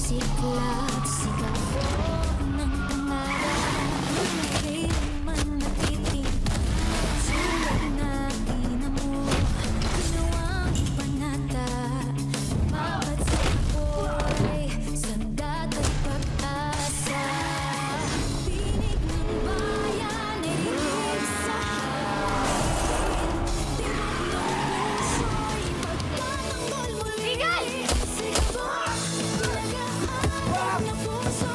siklab, sigaw ng pangarap. Kailanman natitig, sulat na inamo, ginawang panata. Bawat sapoy, sandat at pag-asa. Tinig ng bayan ay higit sa akin. Tibok ng puso'y pagtatanggol muli. Sigaw, nagahanap ng puso,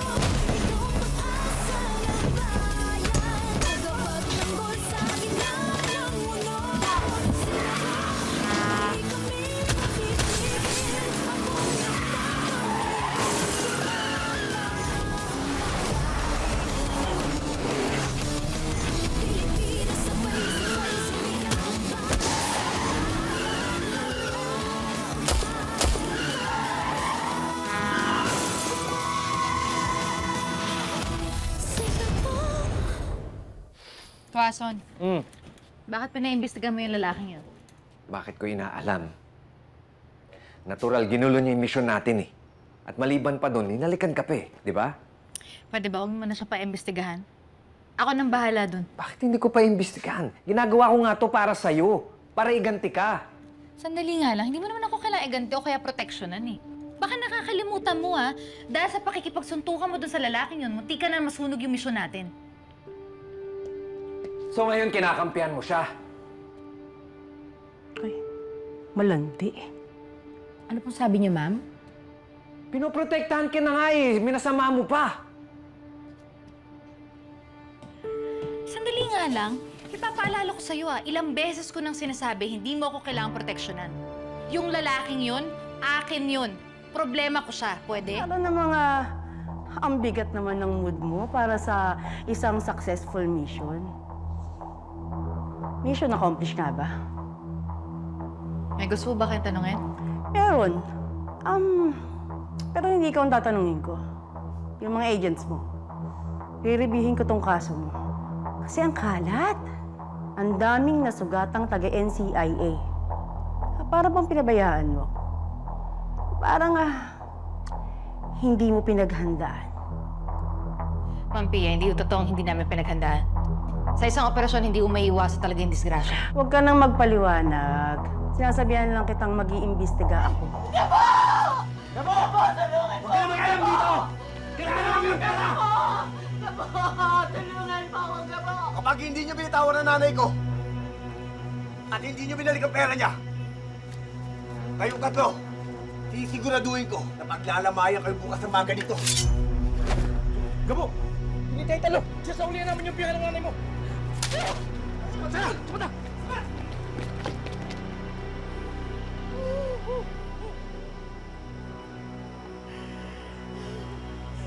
ikaw ang pag-asa ng bayan. Tagapagtanggol sa gitna ng mundo. Sigaw, di kami mapitigil. Ako Pilipinas, sabay-sabay sumigaw. Sigaw. Tuason, bakit pinaimbestigan mo yung lalaking yun? Bakit ko inaalam? Natural, ginulo niya yung mission natin eh. At maliban pa doon, hinalikan ka pa eh, di ba? Pwede ba huwag mo na siya pa-imbestigahan? Ako nang bahala dun. Bakit hindi ko pa imbestigahan? Ginagawa ko nga to para sa'yo. Para iganti ka. Sandali nga lang, hindi mo naman ako kailangan iganti o kaya proteksyonan eh. Baka nakakalimutan mo dahil sa pakikipagsuntukan mo dun sa lalaking yun, munti ka na masunog yung misyon natin. So ngayon, kinakampihan mo siya. Ay, malandi. Ano pong sabi niyo, ma'am? Pinoprotektahan ka na nga eh. Minasama mo pa. Sandali nga lang, ipapaalala ko sa'yo ilang beses ko nang sinasabi, hindi mo ako kailangang proteksyonan. Yung lalaking yun, akin yun. Problema ko siya. Pwede? Ano na mga ang bigat naman ng mood mo para sa isang successful mission? Mission accomplished nga ba? May gusto ba kayong tanungin? Meron. Pero hindi ikaw ang tatanungin ko. Yung mga agents mo. Riribihin ko tong kaso mo. Kasi ang kalat. Ang daming nasugatang taga-NCIA. Para bang pinabayaan mo? Parang hindi mo pinaghandaan. Ma'am Pia, hindi yung totoong hindi namin pinaghandaan. Sa isang operasyon, hindi umaiiwasan talaga yung disgrasya. Huwag ka nang magpaliwanag. Sinasabihan lang kitang mag-iimbestiga ako. Kapag hindi niyo binitawan ang nanay ko, at hindi niyo binalik ang pera niya, kayong tatlo, sisiguraduhin ko na paglalamayan kayo bukas ng mga ganito. Gabo! Hindi tayo talo! Sasaulihan namin yung pera ng nanay mo! Saan? Sumata!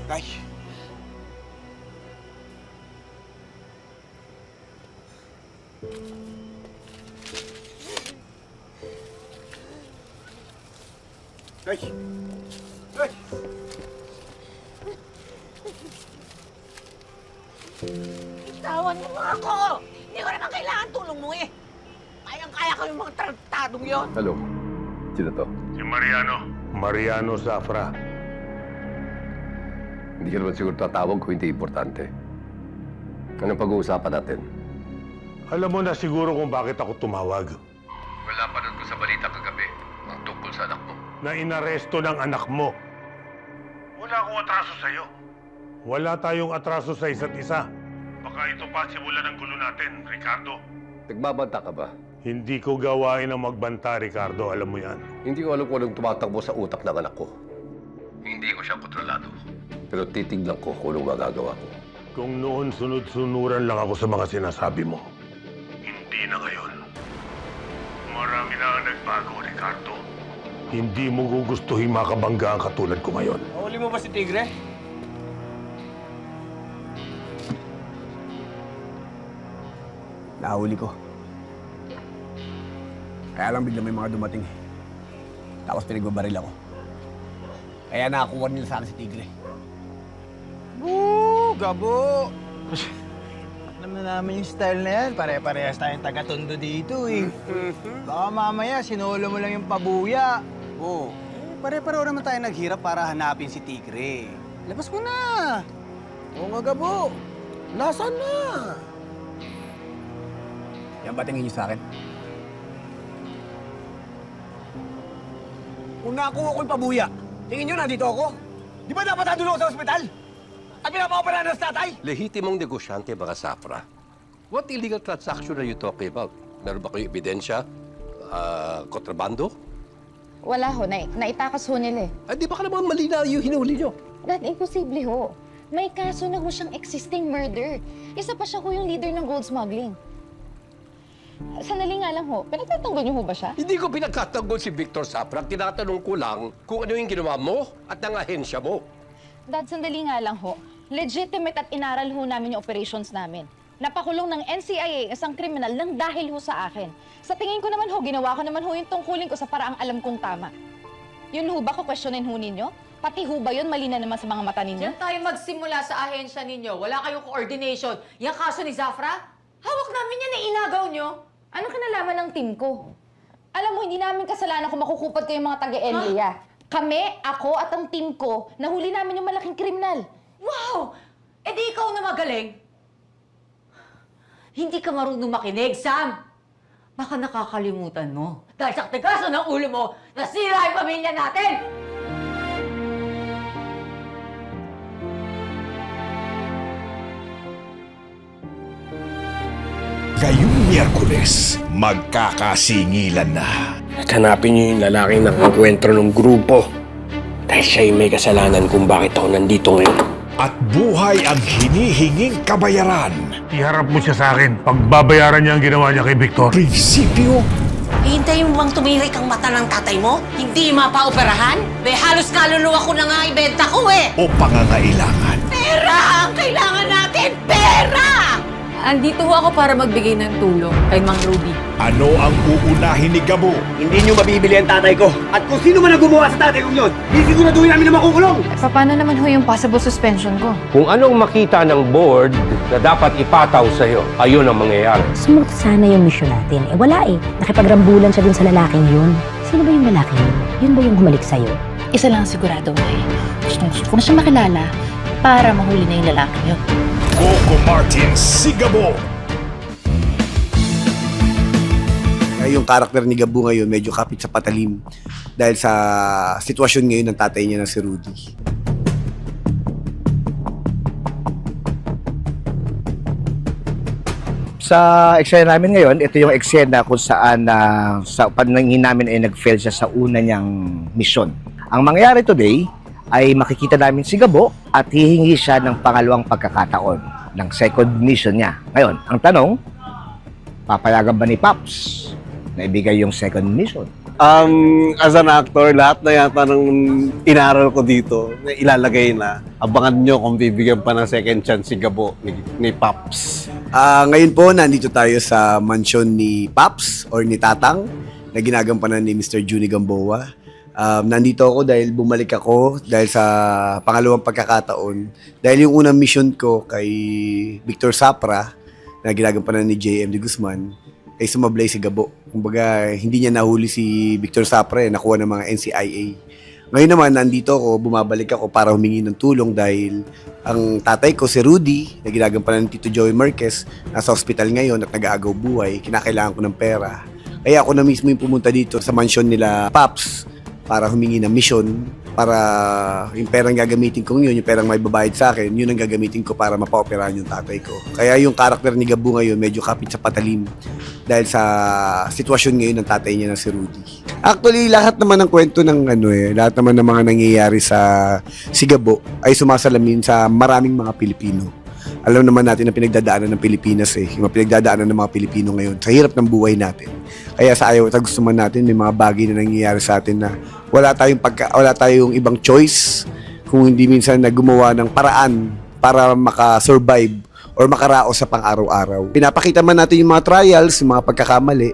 Tay! Tay! Tay! Tawan mo mga ako! Hindi ko naman kailangan tulong mo eh! Kayang-kaya ko yung mga traktadong yon. Hello? Sino to? Si Mariano. Mariano Zafra. Hindi ka naman siguro tatawag kung hindi importante. Anong pag-uusapan natin? Alam mo na siguro kung bakit ako tumawag. Wala pa ko sa balita kagabi ang tungkol sa anak mo. Na inaresto ng anak mo. Wala akong atraso sa'yo. Wala tayong atraso sa isa't isa. Baka ito pa simula ng gulo natin, Ricardo. Nagbabanta ka ba? Hindi ko gawain ang magbanta, Ricardo. Alam mo yan. Hindi ko alam kung anong tumatakbo sa utak ng anak ko. Hindi ko siya kontrolado. Pero titignan ko kung anong magagawa ko. Kung noon sunod-sunuran lang ako sa mga sinasabi mo. Hindi na ngayon. Marami na ang nagbago, Ricardo. Hindi mo gugustuhin makabangga ang katulad ko ngayon. Nahuli mo ba si Tigre? Nahuli ko. Kaya lang bigla may mga dumating. Tapos pinagbabaril ako. Kaya nakakuha nila sa akin si Tigre. Boo! Gabo! Alam na namin yung style na yan. Pare-parehas tayong taga-tondo dito eh. Baka mamaya, sinolo mo lang yung pabuya. Oo. pare-pareho naman tayo naghirap para hanapin si Tigre. Labas mo na! Oo nga, Gabo. Nasaan na? Yan ba tingin niyo sa akin? Kung nakuha ko yung pabuya, tingin nyo nandito ako? Di ba dapat nandun ako sa ospital? At pinapaoperahan ng tatay? Lehitimong negosyante, mga Safra. What illegal transaction are you talking about? Meron ba kayong ebidensya? Kontrabando? Wala ho, naitakas ho nila eh. Ay, di ba ka naman malina yung hinuli nyo? Dad, imposible ho. May kaso na ho siyang existing murder. Isa pa siya ho yung leader ng gold smuggling. Sandali nga lang ho, pinagtatanggol niyo ho ba siya? Hindi ko pinagkatanggol si Victor Safra. Tinatanong ko lang kung ano yung ginawa mo at ng ahensya mo. Dad, sandali nga lang ho. Legitimate at inaral ho namin yung operations namin. Napakulong ng NCIA isang kriminal lang dahil ho sa akin. Sa tingin ko naman ho, ginawa ko naman ho yung tungkulin ko sa paraang alam kong tama. Yun ho ba kukwestiyonin ho ninyo? Pati ho ba yun mali na naman sa mga mata ninyo? Diyan tayo magsimula sa ahensya ninyo. Wala kayong coordination. Yung kaso ni Zafra, hawak namin yan, inagaw nyo. Anong kinalaman ng team ko? Alam mo, hindi namin kasalanan kung makukupad kayong mga taga-NLEA. Kami, ako at ang team ko, nahuli namin yung malaking kriminal. Wow! E di ikaw na magaling. Hindi ka marunong makinig, Sam. Baka nakakalimutan mo. Dahil sa tigaso ng ulo mo, nasira yung pamilya natin! Ngayong Miyerkules, magkakasingilan na. At hanapin niyo yung lalaking nakakwentro ng grupo. Dahil siya yung may kasalanan kung bakit ako nandito ngayon. At buhay ang hinihinging kabayaran. Iharap mo siya sa akin. Pagbabayaran niya ang ginawa niya kay Victor. Prinsipyo Hihintayin mo bang tumiri kang mata ng tatay mo? Hindi mapaoperahan? Halos kaluluwa ko na nga ibenta ko eh! o pangangailangan. Pera! Ang kailangan natin! Pera! Andito ho ako para magbigay ng tulong kay Mang Ruby. Ano ang uunahin ni Gabo? Hindi nyo mabibili ang tatay ko. At kung sino man ang gumawa sa tatay kong yun, sisiguraduhin namin na makukulong. Paano naman ho yung possible suspension ko? Kung anong makita ng board na dapat ipataw sa'yo, ayun ang mangyayari. Smooth sana yung mission natin. Eh wala eh. Nakipagrambulan siya dun sa lalaking yun. Sino ba yung lalaki yun? Yun ba yung humalik sa'yo? Isa lang sigurado ko eh. Gusto ko na siya makilala para mahuli na yung lalaking yun. Coco Martin si Gabo. Yung karakter ni Gabo ngayon medyo kapit sa patalim dahil sa sitwasyon ngayon ng tatay niya na si Rudy. Sa eksena namin ngayon, ito yung eksena kung saan sa paningin namin ay nag-fail siya sa una niyang misyon. Ang mangyayari today ay makikita namin si Gabo at hihingi siya ng pangalawang pagkakataon ng second mission niya. Ngayon, ang tanong, papayagan ba ni Pops na ibigay yung second mission? As an actor, lahat na yata ng inaral ko dito, na ilalagay na. Abangan nyo kung bibigyan pa ng second chance si Gabo, ni Pops. Ngayon po, nandito tayo sa mansyon ni Paps or ni Tatang na ginagampanan ni Mr. Juni Gamboa. Nandito ako dahil bumalik ako dahil sa pangalawang pagkakataon. Dahil yung unang mission ko kay Victor Safra na ginagampanan ni J.M. de Guzman ay sumablay si Gabo. Kumbaga, hindi niya nahuli si Victor Safra, nakuha ng mga NCIA. Ngayon naman, nandito ako, bumabalik ako para humingi ng tulong dahil ang tatay ko, si Rudy, na ginagampanan ni Tito Joey Marquez, nasa hospital ngayon at nag-aagaw buhay, kinakailangan ko ng pera. Kaya ako na mismo yung pumunta dito sa mansyon nila Paps para humingi ng mission, para yung perang gagamitin ko yun, yung perang may babayad sa akin, yun ang gagamitin ko para mapaoperahan yung tatay ko. Kaya yung karakter ni Gabo ngayon medyo kapit sa patalim dahil sa sitwasyon ngayon ng tatay niya na si Rudy. Actually, lahat naman ng kwento ng lahat naman ng mga nangyayari sa si Gabo ay sumasalamin sa maraming mga Pilipino. Alam naman natin na pinagdadaanan ng Pilipinas yung pinagdadaanan ng mga Pilipino ngayon sa hirap ng buhay natin. Kaya sa ayaw at gusto man natin, may mga bagay na nangyayari sa atin na wala tayong ibang choice kung hindi minsan na gumawa ng paraan para makasurvive or makaraos sa pang-araw-araw. Pinapakita man natin yung mga trials, yung mga pagkakamali,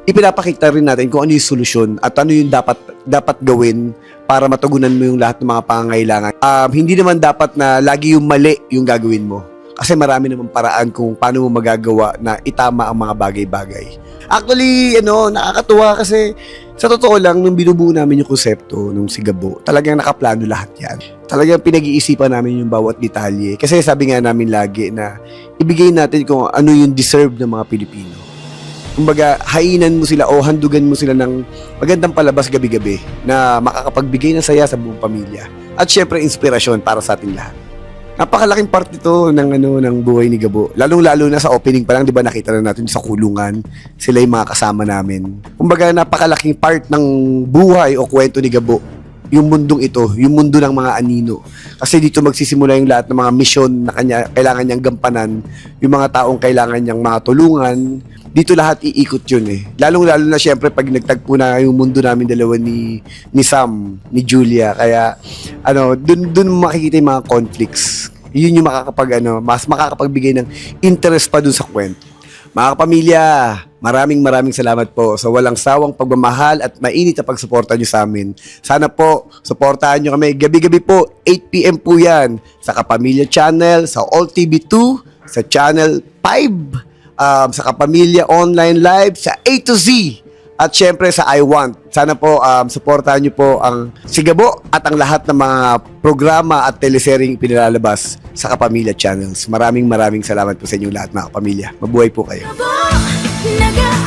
ipinapakita rin natin kung ano yung solusyon at ano yung dapat gawin para matugunan mo yung lahat ng mga pangangailangan. Hindi naman dapat na lagi yung mali yung gagawin mo. Kasi marami namang paraan kung paano mo magagawa na itama ang mga bagay-bagay. Actually, nakakatuwa kasi Sa totoo lang, nung binubuo namin yung konsepto nung Sigabo, talagang nakaplano lahat yan. Talagang pinag-iisipan namin yung bawat detalye. Kasi sabi nga namin lagi na ibigay natin kung ano yung deserve ng mga Pilipino. Kumbaga, hainan mo sila o handugan mo sila ng magandang palabas gabi-gabi na makakapagbigay ng saya sa buong pamilya. At syempre, inspirasyon para sa ating lahat. Napakalaking part nito ng buhay ni Gabo. Lalong-lalo na sa opening pa lang, 'di ba, nakita na natin sa kulungan, sila yung mga kasama namin. Kumbaga, napakalaking part ng buhay o kwento ni Gabo. Yung mundong ito, yung mundo ng mga anino. Kasi dito magsisimula yung lahat ng mga misyon na kailangan niyang gampanan, yung mga taong kailangan niyang mga tulungan. Dito lahat iikot yun eh. Lalong-lalo na syempre pag nagtagpo na yung mundo namin dalawa ni Sam, ni Julia. Kaya dun makikita yung mga conflicts. Yun yung mas makakapagbigay ng interest pa dun sa kwento. Mga kapamilya, maraming salamat po sa walang sawang pagmamahal at mainit na pagsuporta nyo sa amin. Sana po, suportahan nyo kami. Gabi-gabi po, 8 p.m. po yan. Sa Kapamilya Channel, sa All TV2, sa Channel 5, sa Kapamilya Online Live, sa A to Z, at syempre sa I Want. Sana po suportahan nyo po ang Sigabo at ang lahat ng mga programa at teleseryeng pinilalabas sa Kapamilya Channels. Maraming salamat po sa inyong lahat, mga kapamilya. Mabuhay po kayo. Nag